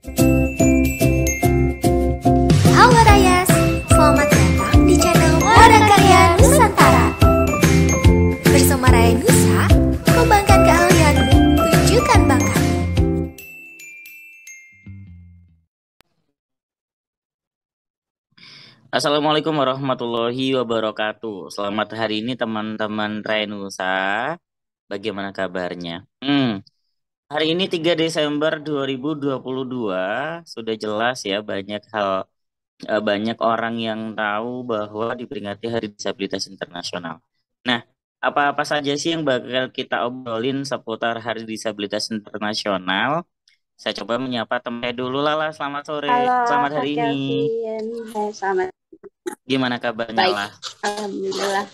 Halo Rayas, selamat datang di channel Wadah Karya Nusantara. Bersama Raya Nusa, kembangkan keahlianmu, tunjukkan bakatmu. Assalamualaikum warahmatullahi wabarakatuh. Selamat hari ini teman-teman Raya Nusa. Bagaimana kabarnya? Hari ini 3 Desember 2022 sudah jelas ya banyak orang yang tahu bahwa diperingati Hari Disabilitas Internasional. Nah, apa-apa saja sih yang bakal kita obrolin seputar Hari Disabilitas Internasional? Saya coba menyapa teman saya dulu. Lala, selamat sore. Halo Selamat Kak hari ini. Kelvin, selamat Gimana kabarnya baik, lah? Alhamdulillah.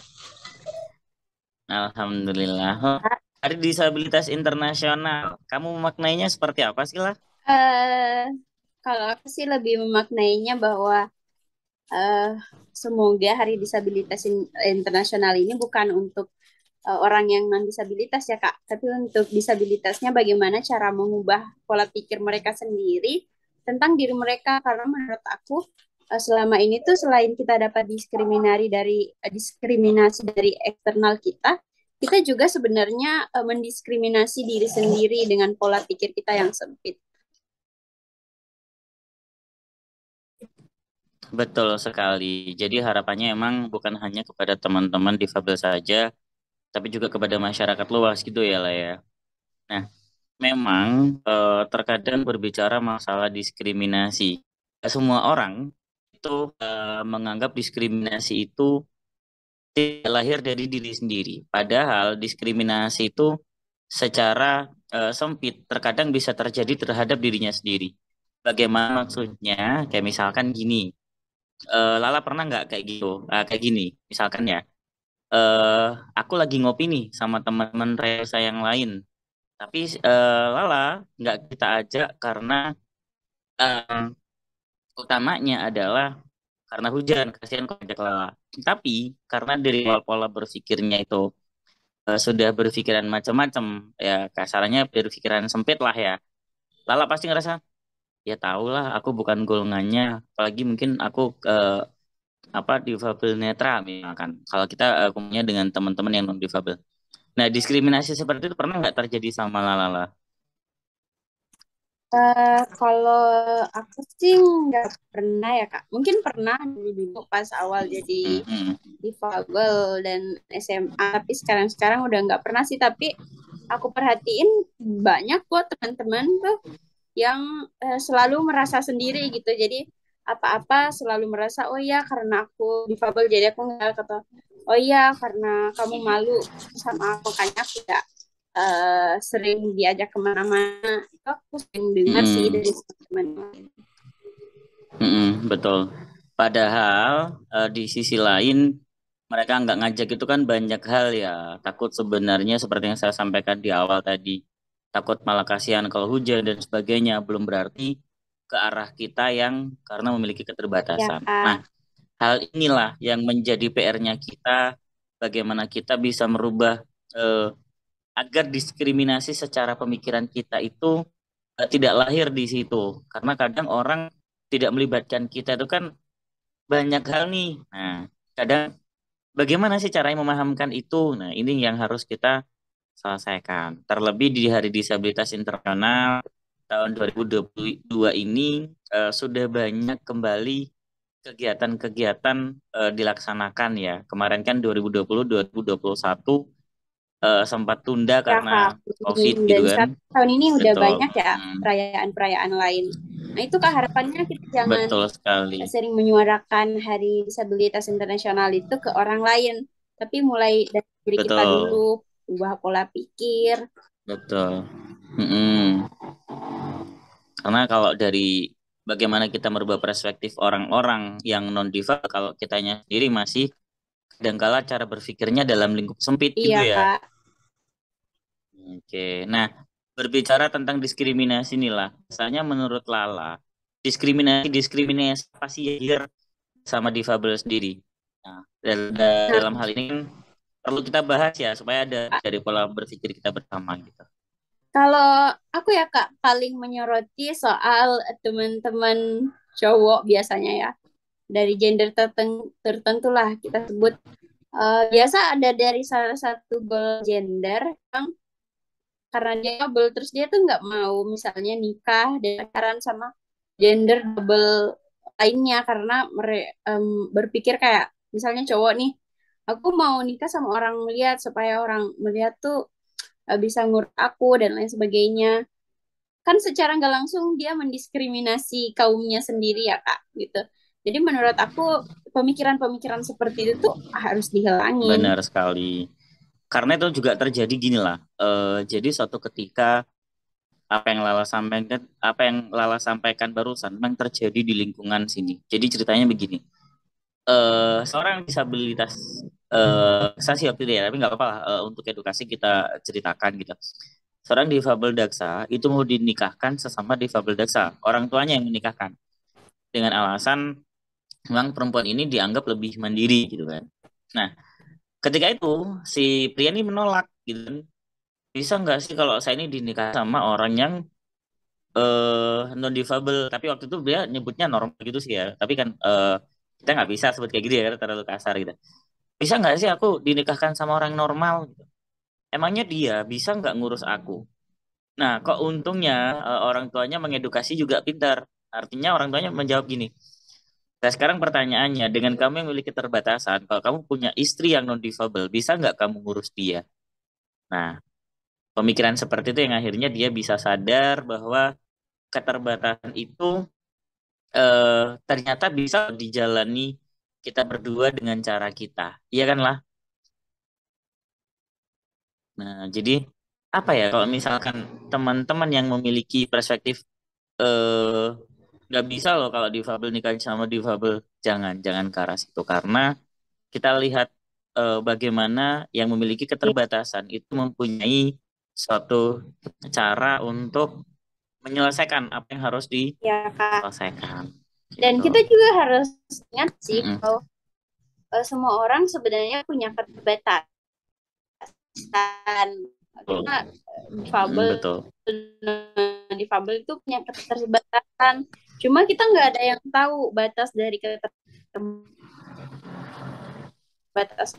Alhamdulillah. Kak, Hari Disabilitas Internasional. Kamu memaknainya seperti apa sih lah? eh, kalau aku sih lebih memaknainya bahwa eh, semoga Hari Disabilitas Internasional ini bukan untuk orang yang non disabilitas ya Kak, tapi untuk disabilitasnya bagaimana cara mengubah pola pikir mereka sendiri tentang diri mereka, karena menurut aku selama ini tuh selain kita dapat diskriminasi dari eksternal kita, kita juga sebenarnya mendiskriminasi diri sendiri dengan pola pikir kita yang sempit. Betul sekali. Jadi harapannya emang bukan hanya kepada teman-teman difabel saja, tapi juga kepada masyarakat luas gitu ya lah ya. Nah, memang terkadang berbicara masalah diskriminasi. Semua orang itu menganggap diskriminasi itu tidak lahir dari diri sendiri. Padahal diskriminasi itu secara sempit terkadang bisa terjadi terhadap dirinya sendiri. Bagaimana maksudnya? Kayak misalkan gini, Lala pernah nggak kayak gitu? Kayak gini, misalkan ya, eh aku lagi ngopi nih sama teman-teman Reza yang lain, tapi Lala nggak kita ajak karena eh, utamanya adalah karena hujan, kasihan kok ajak Lala. Tapi karena dari awal pola berpikirnya itu sudah berpikiran macam-macam, ya kasarannya berpikiran sempit lah ya. Lala pasti ngerasa, ya tau lah aku bukan golongannya, apalagi mungkin aku difabel netra misalkan. Kalau kita umumnya dengan teman-teman yang non difabel. Nah, diskriminasi seperti itu pernah nggak terjadi sama Lala? Kalau aku sih nggak pernah ya Kak. Mungkin pernah dulu pas awal jadi Hmm. difabel dan SMA, tapi sekarang udah nggak pernah sih. Tapi aku perhatiin banyak kok teman-teman tuh yang selalu merasa sendiri gitu. Jadi apa-apa selalu merasa, oh ya karena aku difabel jadi aku nggak kata, oh ya karena kamu malu sama aku, makanya aku nggak sering diajak kemana-mana. Itu aku sering dengar sih Hmm. dari teman-teman. Betul. Padahal di sisi lain mereka nggak ngajak itu kan banyak hal ya. Takut sebenarnya seperti yang saya sampaikan di awal tadi. Takut malah kasihan kalau hujan dan sebagainya. Belum berarti ke arah kita yang karena memiliki Ya keterbatasan. Nah, Kak. hal inilah yang menjadi PR-nya kita. Bagaimana kita bisa merubah eh, agar diskriminasi secara pemikiran kita itu tidak lahir di situ. Karena kadang orang tidak melibatkan kita itu kan banyak hal nih. Nah, kadang bagaimana sih caranya memahamkan itu? Nah, ini yang harus kita selesaikan. Terlebih di Hari Disabilitas Internasional tahun 2022 ini sudah banyak kembali kegiatan-kegiatan dilaksanakan ya. Kemarin kan 2020-2021 sempat tunda Ya karena Kak, COVID dan gitu kan. sekarang tahun ini udah Betul. banyak ya perayaan-perayaan lain. Nah itu Kak, harapannya kita jangan Betul sekali. sering menyuarakan Hari Disabilitas Internasional itu ke orang lain, tapi mulai dari diri kita Betul. dulu, ubah pola pikir. Betul. Mm-mm. Karena kalau dari bagaimana kita merubah perspektif orang-orang yang non difabel, kalau kitanya sendiri masih kadangkala cara berpikirnya dalam lingkup sempit gitu Iya ya. Kak. Oke. Nah, berbicara tentang diskriminasi nih lah. Misalnya menurut Lala, diskriminasi apa sih yang lahir sama difabel sendiri? Nah, Nah, dalam hal ini kan perlu kita bahas ya supaya ada dari pola berpikir kita bersama gitu. Kalau aku ya Kak paling menyoroti soal teman-teman cowok biasanya ya dari gender tertentu lah kita sebut. Biasa ada dari salah satu goal gender yang karena dia double terus dia tuh nggak mau misalnya nikah dan pacaran sama gender double lainnya karena berpikir kayak misalnya cowok nih, aku mau nikah sama orang melihat supaya orang melihat tuh bisa ngurus aku dan lain sebagainya. Kan secara nggak langsung dia mendiskriminasi kaumnya sendiri ya Kak gitu. Jadi menurut aku pemikiran-pemikiran seperti itu tuh harus dihilangin. Benar sekali. Karena itu juga terjadi gini lah. Jadi suatu ketika apa yang Lala sampaikan barusan memang terjadi di lingkungan sini. Jadi ceritanya begini. Seorang disabilitas saya sih waktu itu ya, tapi nggak apa-apa lah, untuk edukasi kita ceritakan gitu. Seorang difabel daksa itu mau dinikahkan sesama difabel daksa. Orang tuanya yang menikahkan dengan alasan memang perempuan ini dianggap lebih mandiri gitu kan. Nah, ketika itu si pria ini menolak gitu kan. Bisa nggak sih kalau saya ini dinikah sama orang yang non difabel, tapi waktu itu dia nyebutnya normal gitu sih ya. Tapi kan kita nggak bisa sebut kayak gitu ya karena terlalu kasar gitu. Bisa nggak sih aku dinikahkan sama orang normal gitu. Emangnya dia bisa nggak ngurus aku? Nah, kok untungnya orang tuanya mengedukasi juga pintar. Artinya orang tuanya menjawab gini. Nah, sekarang pertanyaannya, dengan kamu yang memiliki keterbatasan, kalau kamu punya istri yang non difabel, bisa nggak kamu ngurus dia? Nah, pemikiran seperti itu yang akhirnya dia bisa sadar bahwa keterbatasan itu ternyata bisa dijalani kita berdua dengan cara kita. Iya kan lah? Nah, jadi apa ya kalau misalkan teman-teman yang memiliki perspektif eh nggak bisa loh kalau difabel nikah sama difabel, jangan ke arah situ karena kita lihat bagaimana yang memiliki Iya keterbatasan itu mempunyai suatu cara untuk menyelesaikan apa yang harus ya, Kak. diselesaikan Dan gitu. kita juga harus ingat sih Mm-mm. bahwa semua orang sebenarnya punya keterbatasan. Betul. Karena difabel Betul. difabel itu punya keterbatasan. Cuma kita nggak ada yang tahu batas dari keterbatasan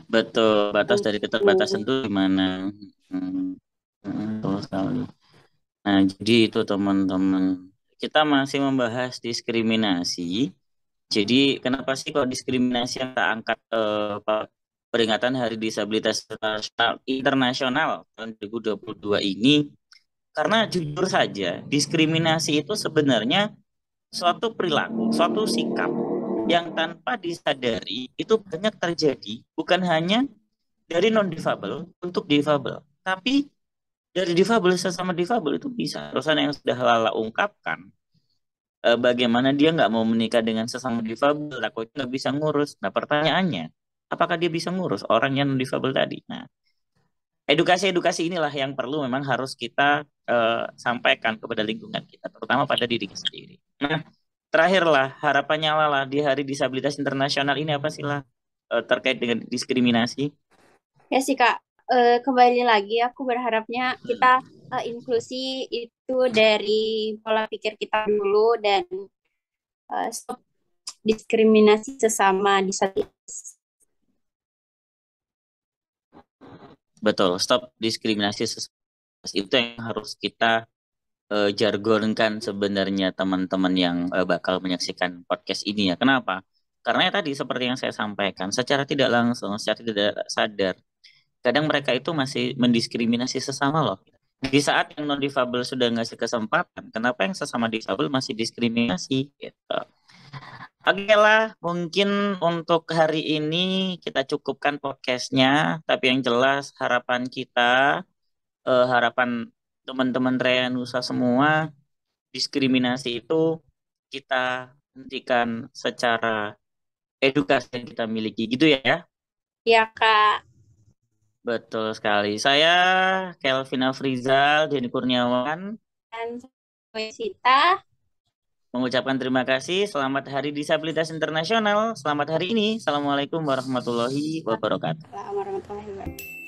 Betul, batas dari keterbatasan itu. itu gimana? Hmm, betul sekali. Nah, jadi itu teman-teman. Kita masih membahas diskriminasi. Jadi, kenapa sih kok diskriminasi yang tak angkat peringatan Hari Disabilitas Internasional tahun 2022 ini? Karena jujur saja, diskriminasi itu sebenarnya suatu perilaku, suatu sikap yang tanpa disadari itu banyak terjadi, bukan hanya dari non difabel untuk difabel, tapi dari difabel sesama difabel itu bisa. Terusan yang sudah Lala ungkapkan, bagaimana dia nggak mau menikah dengan sesama difabel, takutnya nggak bisa ngurus. Nah pertanyaannya, apakah dia bisa ngurus orang yang non difabel tadi? Nah, edukasi-edukasi inilah yang perlu memang harus kita sampaikan kepada lingkungan kita, terutama pada diri kita sendiri. Nah, terakhirlah harapannya Lala di Hari Disabilitas Internasional ini apa sih lah terkait dengan diskriminasi? Ya sih Kak, kembali lagi aku berharapnya kita inklusi itu dari pola pikir kita dulu dan stop diskriminasi sesama disabilitas. Betul, stop diskriminasi itu yang harus kita jargonkan sebenarnya teman-teman yang bakal menyaksikan podcast ini ya. Kenapa? Karena ya tadi seperti yang saya sampaikan, secara tidak langsung, secara tidak sadar, kadang mereka itu masih mendiskriminasi sesama loh. Di saat yang non difabel sudah ngasih kesempatan, kenapa yang sesama difabel masih diskriminasi gitu. Oke lah, mungkin untuk hari ini kita cukupkan podcastnya. Tapi yang jelas harapan kita, harapan teman-teman Rea Nusa semua, diskriminasi itu kita hentikan secara edukasi yang kita miliki gitu ya. Ya Kak, Betul sekali. Saya Kelvin Afrizal, Denny Kurniawan, dan sampai Sita. mengucapkan terima kasih. Selamat Hari Disabilitas Internasional. Selamat hari ini. Assalamualaikum warahmatullahi wabarakatuh. Assalamualaikum warahmatullahi wabarakatuh.